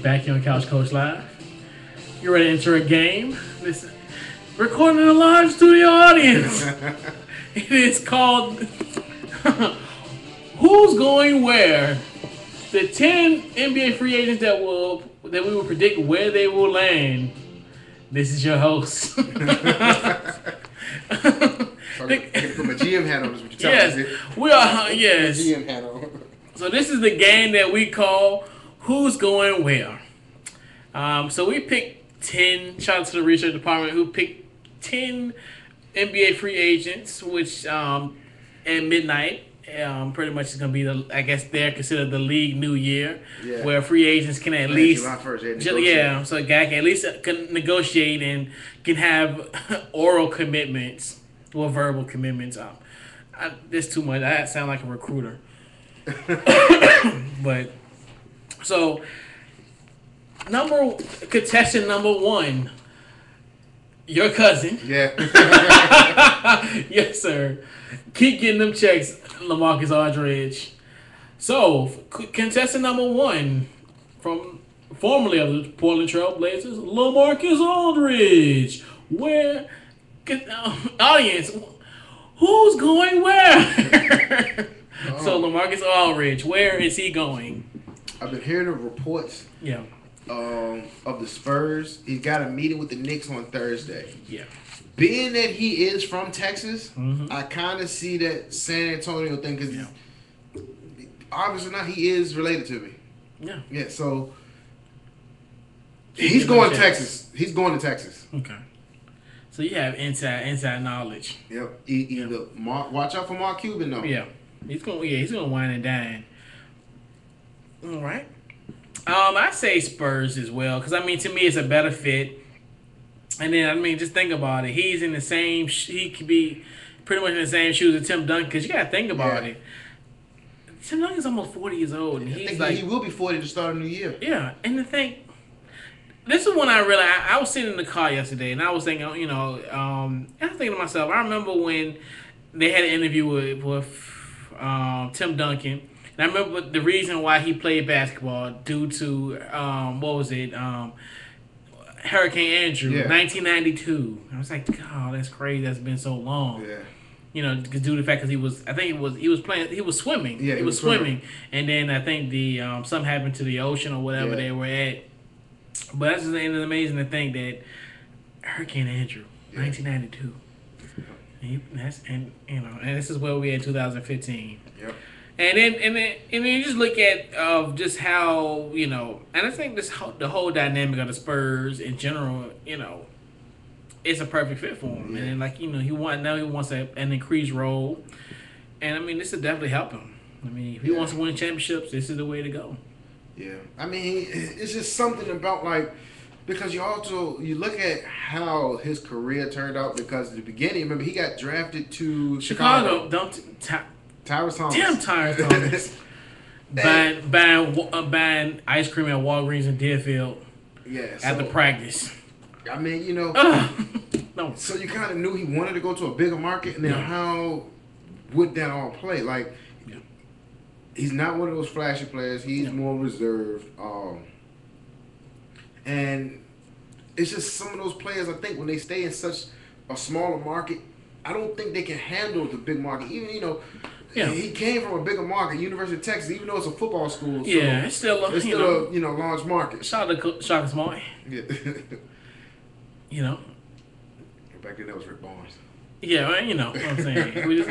Back here on Couch Coach Live. You're ready to enter a game. This recording in a live studio audience. It is called Who's Going Where? The 10 NBA free agents that we will predict where they will land. This is your host. So I can put my GM hat on. Is what you're telling me. Yes, we are. Yes. GM hat on. So this is the game that we call Who's Going Where. So we picked 10. Shout out to the research department who picked 10 NBA free agents, which at midnight. Pretty much is going to be they're considered the league new year, where free agents can at least July 1st, so a guy can at least can negotiate and can have oral commitments or verbal commitments. There's too much. I sound like a recruiter, but so contestant number one, your cousin, yes sir. Keep getting them checks, LaMarcus Aldridge. So, contestant number one, formerly of the Portland Trail Blazers, LaMarcus Aldridge. Audience, who's going where? So, LaMarcus Aldridge, where is he going? I've been hearing the reports. Yeah. Of the Spurs. He's got a meeting with the Knicks on Thursday. Yeah. Being that he is from Texas, I kind of see that San Antonio thing because obviously not he is related to me. Yeah. Yeah. So he's going to Texas. He's going to Texas. Okay. So you have inside knowledge. Yep. Watch out for Mark Cuban though. Yeah. He's gonna wine and dine. All right. I say Spurs as well because to me it's a better fit. And then just think about it. He's in the same. He could be pretty much in the same shoes as Tim Duncan. Because you got to think about it. Tim Duncan's almost 40 years old, and he will be 40 to start a new year. Yeah, and the thing, this is when I realized. I was sitting in the car yesterday, and I was thinking, I was thinking to myself. I remember when they had an interview with Tim Duncan. And I remember the reason why he played basketball due to Hurricane Andrew, 1992. I was like, God, that's crazy. That's been so long. Yeah. Due to the fact because he was swimming. Yeah, he was swimming, and then I think the something happened to the ocean or whatever they were at. But that's just amazing to think that Hurricane Andrew, 1992. And this is where we at 2015. Yep. And then you just look at just how and I think the whole dynamic of the Spurs in general, it's a perfect fit for him. Yeah. And then he wants an increased role, and this will definitely help him. If he wants to win championships, this is the way to go. Yeah, it's just something about because you look at how his career turned out because at the beginning, remember he got drafted to Chicago. Tyrese Thomas. Damn Tyrese Thomas. Buying ice cream at Walgreens in Deerfield. Yeah. After practice. No. So you kind of knew he wanted to go to a bigger market, and then how would that all play? He's not one of those flashy players. He's more reserved. And it's just some of those players, I think, when they stay in such a smaller market, I don't think they can handle the big market. Even, he came from a bigger market, University of Texas, even though it's a football school. So it's still a large market. Shout out to Shaka Smart. Yeah. Back then that was Rick Barnes. Yeah, what I'm saying. we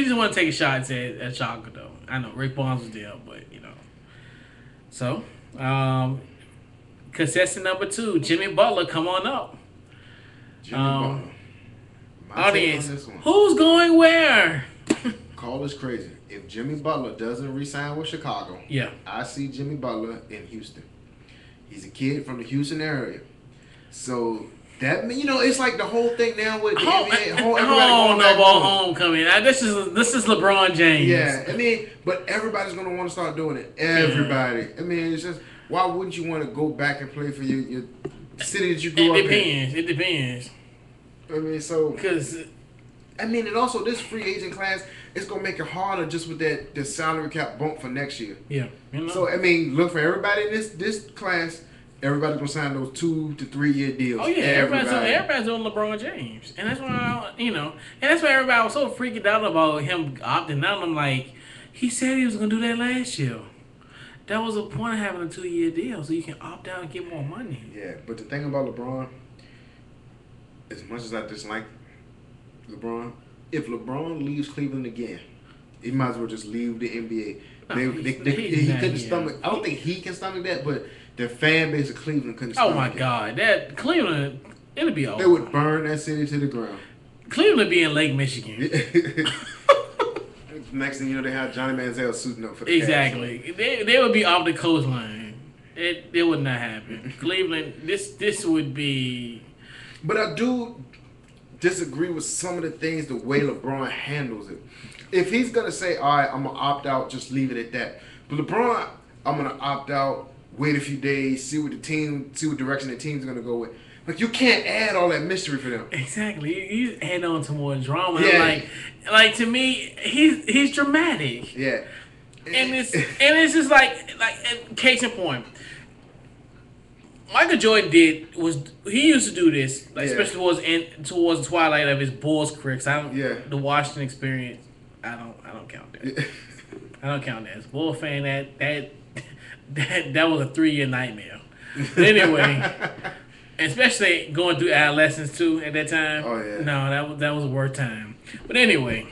just want to take a shot at Shaka though. I know Rick Barnes was there, but So, contestant number 2, Jimmy Butler, come on up. Jimmy Butler. Audience, who's going where? Call us crazy. If Jimmy Butler doesn't re-sign with Chicago, I see Jimmy Butler in Houston. He's a kid from the Houston area. So that it's like the whole thing now with the NBA. Homecoming. This is LeBron James. Yeah, but everybody's gonna want to start doing it. Everybody. It's just why wouldn't you want to go back and play for your city that you grew up in? It depends. So because I mean, and also this free agent class, it's gonna make it harder just with the salary cap bump for next year. Yeah. You know? So I mean, look for everybody in this class. Everybody's gonna sign those 2 to 3 year deals. Oh yeah, everybody's doing LeBron James, and that's why and that's why everybody was so freaking out about him opting out. I'm like, he said he was gonna do that last year. That was the point of having a 2-year deal, so you can opt out and get more money. Yeah, but the thing about LeBron, as much as I dislike LeBron, if LeBron leaves Cleveland again, he might as well just leave the NBA. He couldn't stomach. I don't think he can stomach that, but the fan base of Cleveland couldn't stomach it. Oh my God, that Cleveland, it'll be over. They would burn that city to the ground. Cleveland be in Lake Michigan. Next thing you know, they have Johnny Manziel suiting up for the exactly. Cavs. They would be off the coastline. It would not happen. Cleveland, this would be. But I do disagree with some of the things the way LeBron handles it. If he's gonna say, "All right, I'm gonna opt out," just leave it at that. But LeBron, I'm gonna opt out, wait a few days, see what direction the team's gonna go with. Like, you can't add all that mystery for them. Exactly. You add on to more drama. Yeah. Like to me, he's dramatic. Yeah. And it's just like case in point. Michael Jordan he used to do this, especially towards the twilight of his Bulls career. The Washington experience, I don't count that. I don't count that. As a Bull fan, that was a 3-year nightmare. But anyway. Especially going through adolescence too at that time. Oh yeah. No, that was a worse time. But anyway,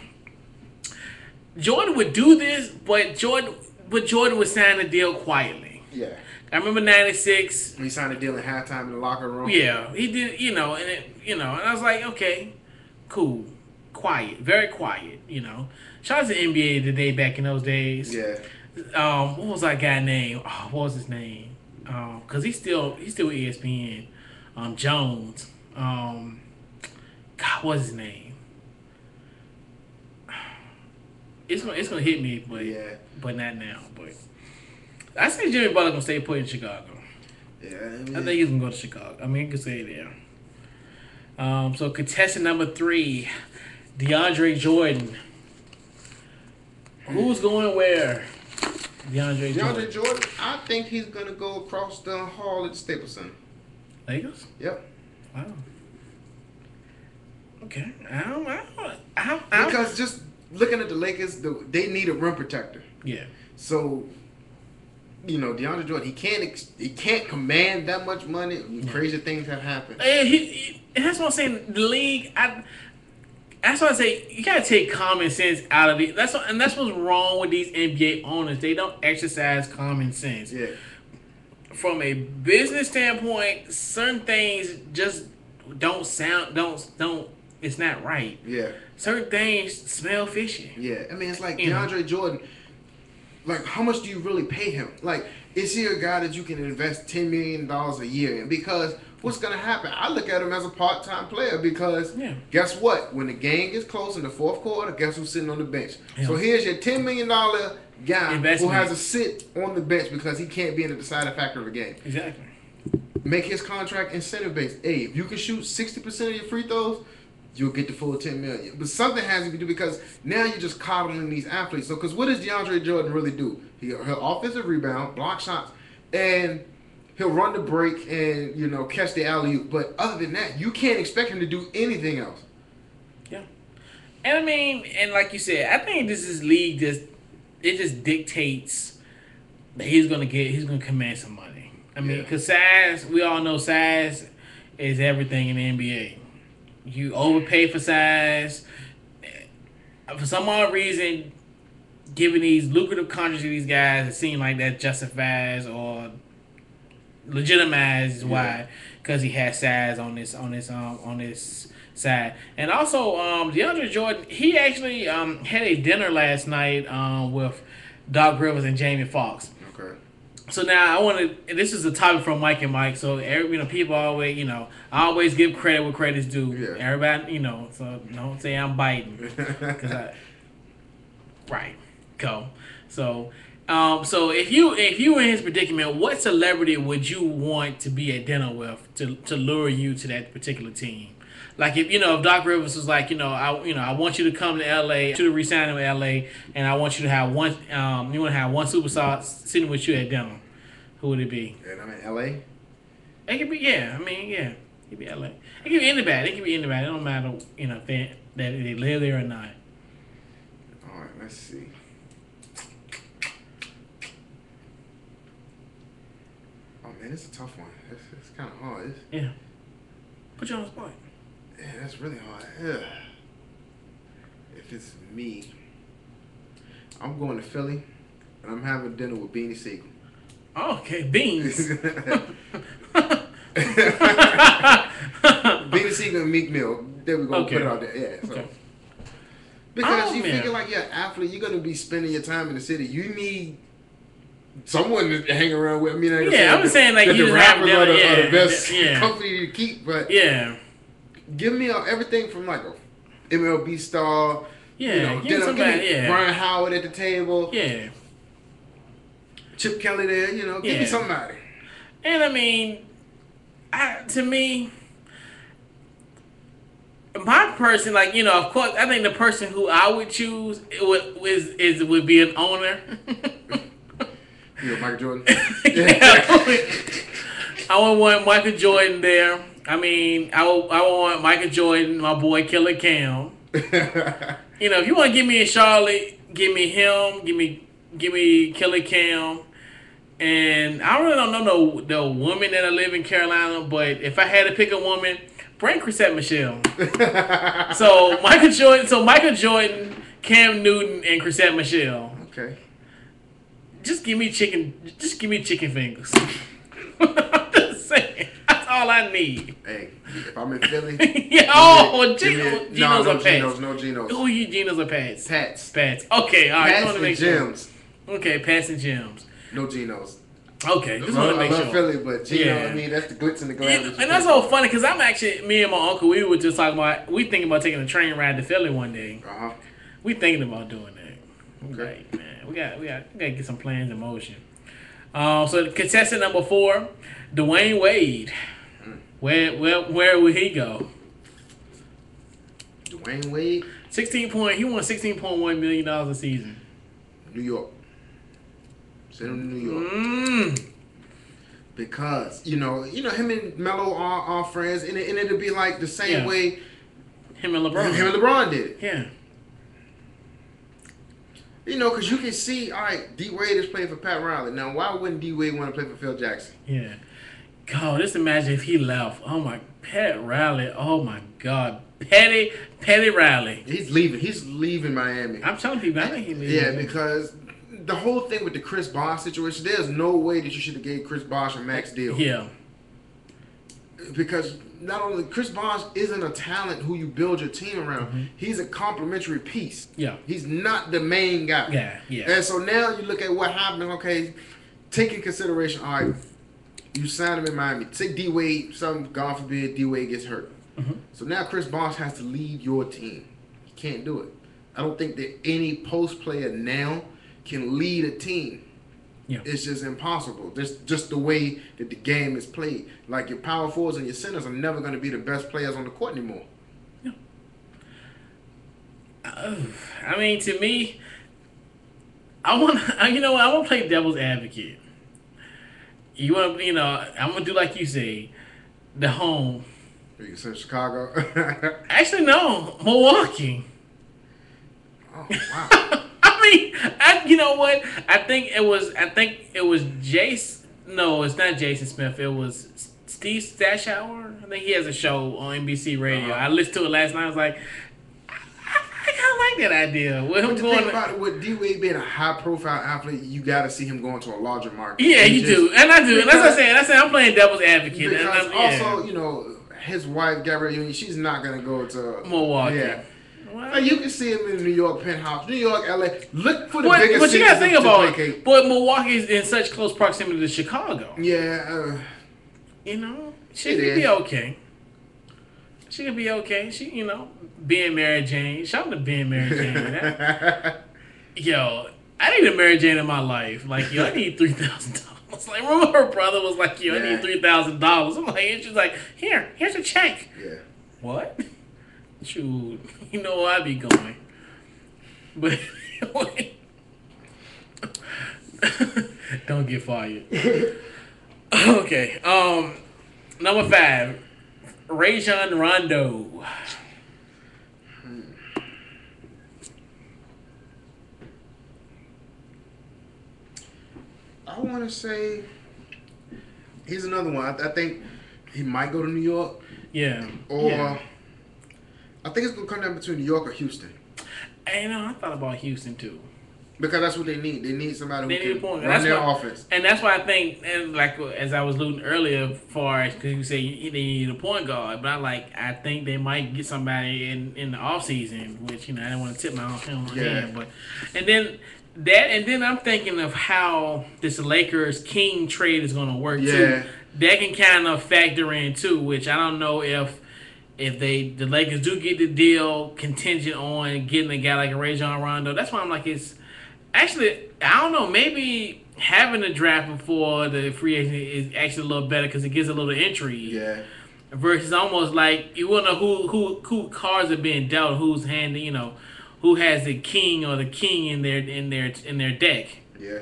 Jordan would do this, but Jordan would sign the deal quietly. Yeah. I remember '96. He signed a deal in halftime in the locker room. Yeah, he did. And and I was like, okay, cool, quiet, very quiet. Shout out to NBA today back in those days. Yeah. What was that guy name? Oh, what was his name? Cause he's still with ESPN. Jones. God, what's his name? It's gonna hit me, but not now. But I say Jimmy Butler gonna stay put in Chicago. Yeah, I think he's gonna go to Chicago. I mean, he can stay there. So contestant number 3, DeAndre Jordan. Who's going where? DeAndre Jordan. I think he's gonna go across the hall at the Staples Center. Lakers? Yep. Wow. Okay. Because just looking at the Lakers, they need a rim protector. Yeah. So, DeAndre Jordan, he can't command that much money. Yeah. Crazy things have happened. And that's what I'm saying. The league, that's why I say you gotta take common sense out of it. That's what's wrong with these NBA owners. They don't exercise common sense. Yeah. From a business standpoint, certain things just don't. It's not right. Yeah. Certain things smell fishy. Yeah. I mean, it's like DeAndre Jordan. Like, how much do you really pay him? Like, is he a guy that you can invest $10 million a year in? Because what's going to happen? I look at him as a part-time player because guess what? When the game gets close in the fourth quarter, guess who's sitting on the bench? Yeah. So here's your $10 million guy who has to sit on the bench because he can't be in the deciding factor of the game. Exactly. Make his contract incentive-based. Hey, if you can shoot 60% of your free throws, you'll get the full $10 million. But something has to do because now you're just coddling these athletes. So, because what does DeAndre Jordan really do? He'll offensive rebound, block shots, and he'll run the break and, catch the alley-oop. But other than that, you can't expect him to do anything else. Yeah. And I mean, and like you said, I think this is league just dictates that he's gonna command some money. I mean, because size, we all know size is everything in the NBA. You overpay for size. For some odd reason, giving these lucrative contracts to these guys, it seems like that justifies or legitimizes why, because he has size on this side. And also, DeAndre Jordan, he actually had a dinner last night with Doc Rivers and Jamie Foxx. Okay. So now this is a topic from Mike and Mike. So people always, I always give credit where credit's due. Yeah. Everybody, so don't say I'm biting, right. Go. So if you were in his predicament, what celebrity would you want to be at dinner with to lure you to that particular team? Like if Doc Rivers was like, I want you to come to LA, to resign in LA, and I want you to have one you want to have one superstar sitting with you at dinner. Who would it be? And I'm in LA? It could be yeah. It could be LA. It could be anybody. It don't matter, if they live there or not. Alright, let's see. Oh man, it's a tough one. It's kinda hard. Yeah. Put you on the spot. Yeah, that's really hard. Ugh. If it's me, I'm going to Philly, and I'm having dinner with Beanie Siegel. Okay, Beans. Beanie Siegel and Meek Mill. There we go. Okay. Put it out there. Yeah. So. Okay. Because you figure like you're an athlete, you're gonna be spending your time in the city. You need someone to hang around with. I'm saying like you the rappers are the best company to keep, but give me everything from like a MLB star. Yeah, give me Brian Howard at the table. Yeah. Chip Kelly there, give me somebody. And to me, my person, of course, I think the person who I would choose would be an owner. Michael Jordan. I would want Michael Jordan there. I would want Michael Jordan, my boy Killer Cam. If you want to give me a Charlotte, give me him. Give me Killer Cam. And I really don't know the woman that I live in Carolina, but if I had to pick a woman, bring Chrisette Michele. So Michael Jordan, Cam Newton, and Chrisette Michele. Okay. Just give me chicken fingers. I'm just saying. That's all I need. Hey, if I'm in Philly. Geno's or Pats? No Geno's. Who are you, Geno's or Pats? Pats. Okay, all right. Pats and Gems. Okay, Pats and Gems. No Geno's. Okay, just want to make sure. I love Philly, but Geno, that's the glitz and the glamour. And that's so funny because me and my uncle, we were just talking about, we thinking about taking a train ride to Philly one day. We thinking about doing that. Okay, man, we got to get some plans in motion. So contestant number 4, Dwayne Wade. Where would he go? Dwayne Wade. He won $16.1 million a season. New York. Send him to New York. Because, him and Melo are friends, and it'll be like the same way him and LeBron did it. Yeah. Because you can see, all right, D Wade is playing for Pat Riley. Now, why wouldn't D Wade want to play for Phil Jackson? Yeah. God, just imagine if he left. Oh, my, Pat Riley. Oh, my God. Petty Riley. He's leaving. He's leaving Miami. I'm telling people, I think he's leaving. Yeah, because the whole thing with the Chris Bosh situation, there's no way that you should have gave Chris Bosh a max deal. Yeah. Because not only Chris Bosh isn't a talent who you build your team around, he's a complementary piece. Yeah. He's not the main guy. Yeah. And so now you look at what happened. Okay, take in consideration. All right, you sign him in Miami. Take D Wade. God forbid, D Wade gets hurt. So now Chris Bosh has to lead your team. He can't do it. I don't think that any post player now can lead a team. Yeah. It's just impossible. Just the way that the game is played. Like your power forwards and your centers are never going to be the best players on the court anymore. Yeah. To me, I want to play devil's advocate. I'm gonna do like you say, the home. You said Chicago. Actually, no, Milwaukee. Oh wow. You know what? I think it was Jason. No, it's not Jason Smith. It was Steve Stashauer. I think he has a show on NBC Radio. I listened to it last night. I was like, I kind of like that idea. With D Wade being a high profile athlete, you got to see him going to a larger market. Yeah, you do, and I do. And that's what I'm saying. I'm playing devil's advocate. Because also, his wife Gabrielle Union, she's not gonna go to Milwaukee. Yeah. Well, you can see him in the New York penthouse, New York, LA. Look for the biggest But you gotta think about it. But Milwaukee is in such close proximity to Chicago. Yeah. She could be okay. She could be okay. She, being Mary Jane. Shout out to being Mary Jane. I need a Mary Jane in my life. Like, I need $3,000. Like, remember her brother was like, I need $3,000. I'm like, and she's like, here's a check. Yeah. What? Shoot, you know where I be going. But don't get fired. Okay. Number 5, Rajon Rondo. I want to say here's another one. I think he might go to New York. Yeah. Or yeah. I think it's gonna come down between New York or Houston. And I thought about Houston too. Because that's what they need. They need somebody who can run that's their why, offense. And that's why I think, and like as I was alluding earlier, far as because you say they need a point guard, but I think they might get somebody in the offseason, which I didn't want to tip my hand, but and then I'm thinking of how this Lakers King trade is going to work too. That can kind of factor in too, which I don't know if the Lakers do get the deal contingent on getting a guy like a Rajon Rondo. That's why I'm like actually, I don't know. Maybe having a draft before the free agent is actually a little better because it gives a little intrigue. Yeah. Versus almost like you want to know who cards are being dealt, who's handing, who has the king or the king in their deck. Yeah.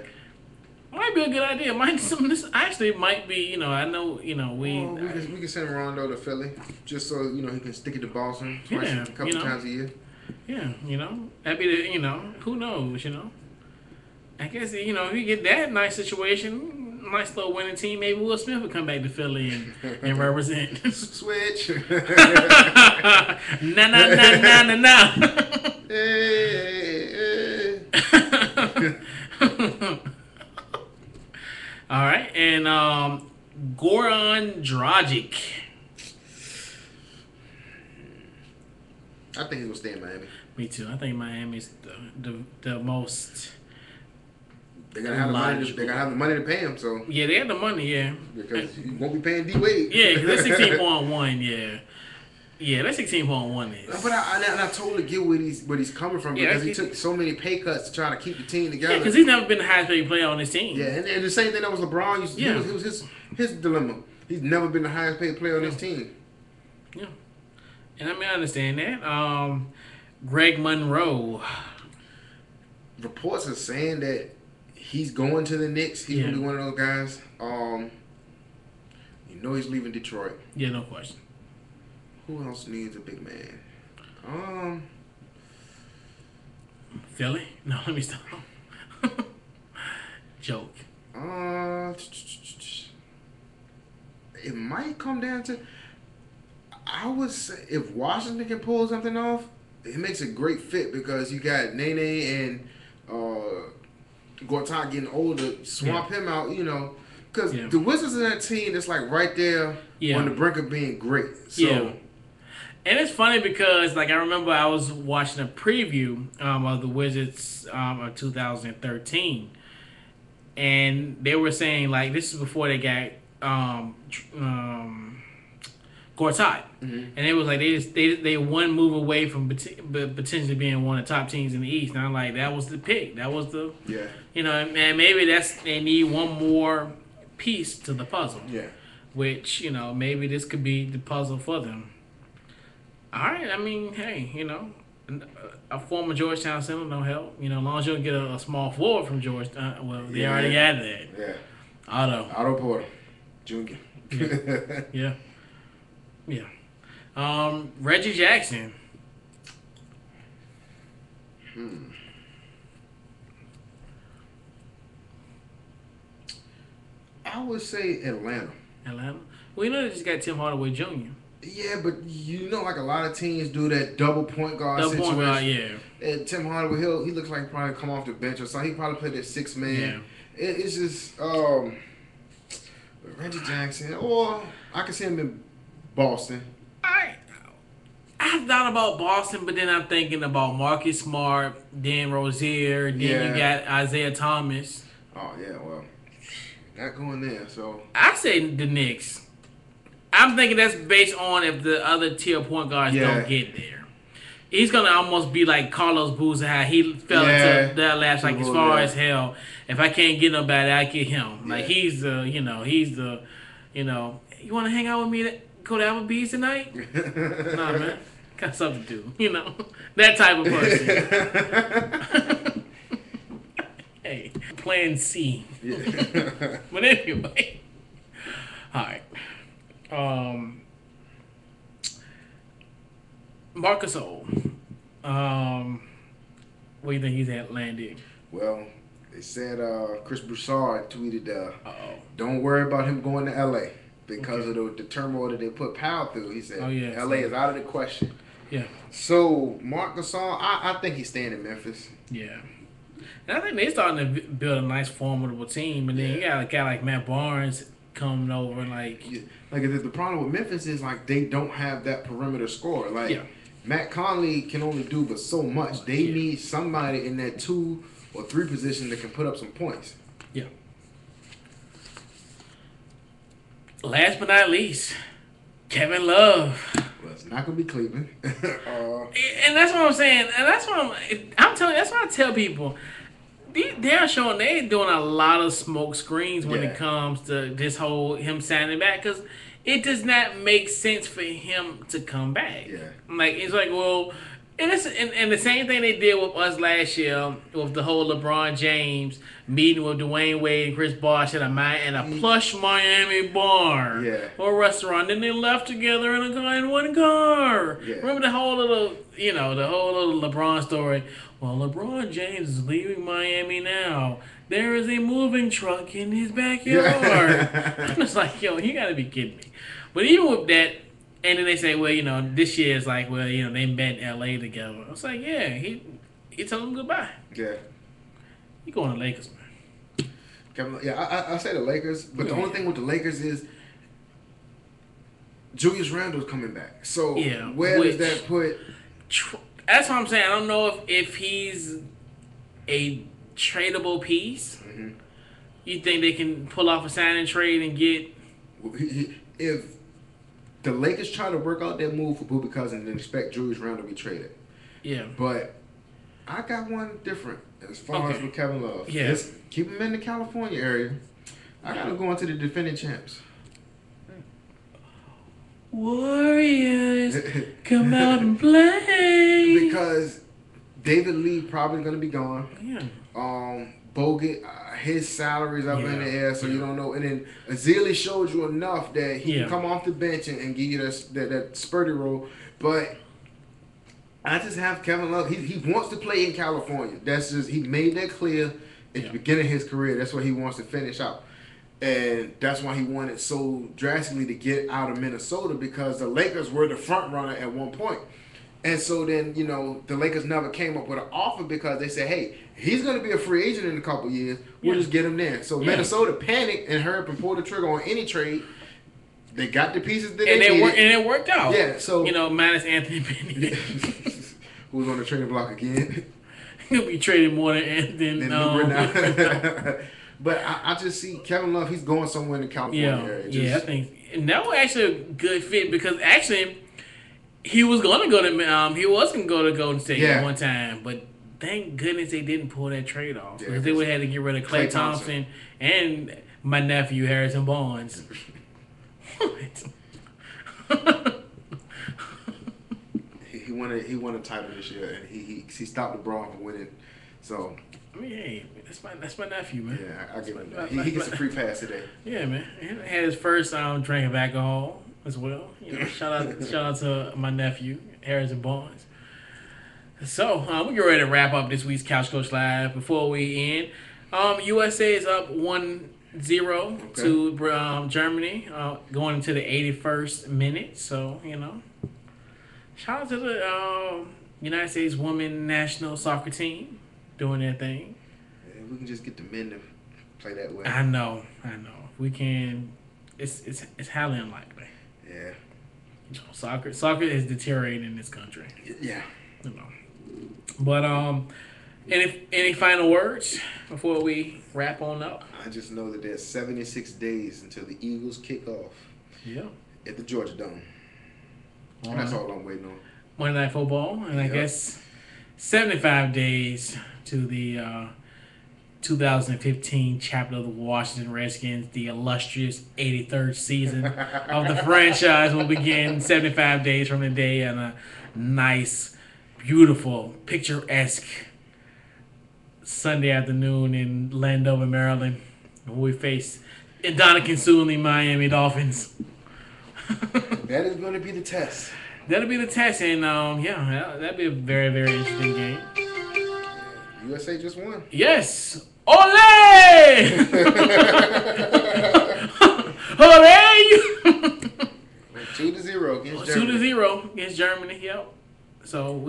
Might be a good idea. This actually might be. I know. We can send Rondo to Philly just so he can stick it to Boston a couple times a year. Yeah, that'd be who knows, I guess, if you get that nice situation, nice little winning team, maybe Will Smith would come back to Philly and represent. Switch. Nah. Hey. All right, and Goran Dragic. I think he's gonna stay in Miami. Me too. I think Miami's the most. They're gonna have the money. They're gonna have the money to pay him. So yeah, they have the money. Yeah, because you won't be paying D Wade. Yeah, because that's 16.1. Yeah, that's 16.1 is. But I totally get where he's coming from because he took so many pay cuts to try to keep the team together. Yeah, because he's never been the highest paid player on his team. Yeah, and the same thing that was LeBron. It was his dilemma. He's never been the highest paid player on his team. Yeah, and I understand that. Greg Monroe. Reports are saying that he's going to the Knicks. He's gonna be one of those guys. He's leaving Detroit. Yeah, no question. Who else needs a big man? Philly? No, let me stop. Joke. It might come down to. I would say if Washington can pull something off, it makes a great fit because you got Nene and Gortat getting older. Swap him out, because the Wizards are that team that's like right there on the brink of being great. So. And it's funny because, I remember I was watching a preview of the Wizards of 2013, and they were saying, this is before they got Gortat. Mm-hmm. And it was like they one move away from potentially being one of the top teams in the East. And I'm like, that was the pick. That was the... Yeah. And maybe they need one more piece to the puzzle. Yeah. Which, maybe this could be the puzzle for them. All right, hey, a former Georgetown center no help. As long as you don't get a small forward from Georgetown, they already got that. Yeah. Otto Porter, Junior. Yeah. Reggie Jackson. I would say Atlanta. Well, they just got Tim Hardaway Jr. Yeah, but a lot of teams do that double point guard situation. Point guard, yeah. And Tim Hardaway, he looks like he probably come off the bench or something. He probably played that 6 man. Yeah. It's just Reggie Jackson, or I can see him in Boston. I've thought about Boston, but then I'm thinking about Marcus Smart, Dan Rozier, then you got Isaiah Thomas. Oh yeah, well, not going there. So I say the Knicks. I'm thinking that's based on if the other tier point guards don't get there. He's gonna almost be like Carlos Boozer, how he fell into that last as far as hell. If I can't get nobody, I get him. He's the, you want to hang out with me? go to Applebee's tonight? Nah, man. Got something to do. You know, that type of person. Hey, plan C. Yeah. But anyway. All right. Marc Gasol. What do you think he's at landing? Well, they said Chris Broussard tweeted, don't worry about him going to L.A. because of the turmoil that they put Powell through. He said, L.A. is out of the question. Yeah. So, Marc Gasol, I think he's staying in Memphis. Yeah. And I think they're starting to build a nice, formidable team. And then you got a guy like Matt Barnes coming over. Like the problem with Memphis is, like, they don't have that perimeter scorer. Like, Matt Conley can only do but so much. They need somebody in that 2 or 3 position that can put up some points. Yeah. Last but not least, Kevin Love. Well, it's not gonna be Cleveland. And that's what I'm saying. And that's what I'm telling you. That's what I tell people. They're showing they're doing a lot of smoke screens when it comes to this whole him signing back, because it does not make sense for him to come back. Yeah. Like, it's like, well, and the same thing they did with us last year with the whole LeBron James meeting with Dwayne Wade and Chris Bosh at a plush Miami bar or restaurant. Then they left together in one car. Yeah. Remember the whole little LeBron story? Well, LeBron James is leaving Miami now. There is a moving truck in his backyard. I'm just like, yo, you gotta be kidding me. But even with that, and then they say, well, this year is like, well, they met in L.A. together. I was like, yeah, he told them goodbye. Yeah. He going to Lakers, man. I say the Lakers, but the only thing with the Lakers is Julius Randle's coming back. So where does that put? That's what I'm saying. I don't know if he's a tradable piece. Mm-hmm. You think they can pull off a sign and trade and get? If the Lakers try to work out that move for Boogie Cousins and expect Julius Randle to be traded. Yeah. But I got one different as far as with Kevin Love. Yeah. Just keep him in the California area. I got to go into the defending champs. Warriors, come out and play. Because David Lee probably going to be gone. Yeah. Bogut, his salary's up in the air, so you don't know. And then Azili showed you enough that he can come off the bench and give you that spurty role. But I just have Kevin Love. He wants to play in California. That's just, he made that clear at the beginning of his career. That's where he wants to finish out. And that's why he wanted so drastically to get out of Minnesota, because the Lakers were the front runner at one point. And so then, the Lakers never came up with an offer because they said, hey, he's going to be a free agent in a couple years. We'll just get him there. So Minnesota panicked and hurried up and pulled the trigger on any trade. They got the pieces that they needed. And it worked out. Yeah, so... minus Anthony Bennett. Who's on the trading block again. He'll be trading more than But I just see Kevin Love, he's going somewhere in the California area. I think... And that was actually a good fit because actually... He was gonna go to Golden State at one time, but thank goodness they didn't pull that trade off because they would have had to get rid of Klay Thompson and my nephew Harrison Barnes. He won a title this year, and he stopped LeBron from winning. So I mean, hey, that's my nephew, man. Yeah, I give him that. He gets a free pass today. Yeah, man. He had his first drink of alcohol as well. Shout out to my nephew, Harrison Barnes. So, we get ready to wrap up this week's Couch Coach Live. Before we end, USA is up 1-0 to Germany, going into the 81st minute. So, shout out to the United States women national soccer team doing their thing. Yeah, we can just get the men to play that way. I know. We can. It's highly unlikely. Yeah. Soccer is deteriorating in this country. Yeah. But any final words before we wrap on up? I just know that there's 76 days until the Eagles kick off. Yeah. At the Georgia Dome. And that's all I'm waiting on. Monday Night Football, and I guess 75 days to the 2015 chapter of the Washington Redskins, the illustrious 83rd season of the franchise, will begin 75 days from today on a nice, beautiful, picturesque Sunday afternoon in Landover, Maryland, when we face Ndamukong Suh and the Miami Dolphins. That is going to be the test. That'll be the test, and that'll be a very, very interesting game. USA just won. Yes. Ole! Hooray! 2-0 against Germany. 2-0 against Germany. Yep. So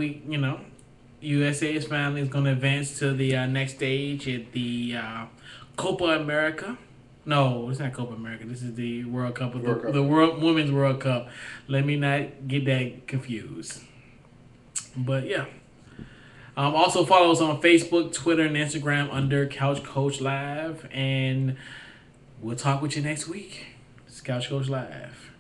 USA is finally going to advance to the next stage at the Copa America. No, it's not Copa America. This is the World Cup, the Women's World Cup. Let me not get that confused. But yeah. Also follow us on Facebook, Twitter, and Instagram under Couch Coach Live, and we'll talk with you next week. It's Couch Coach Live.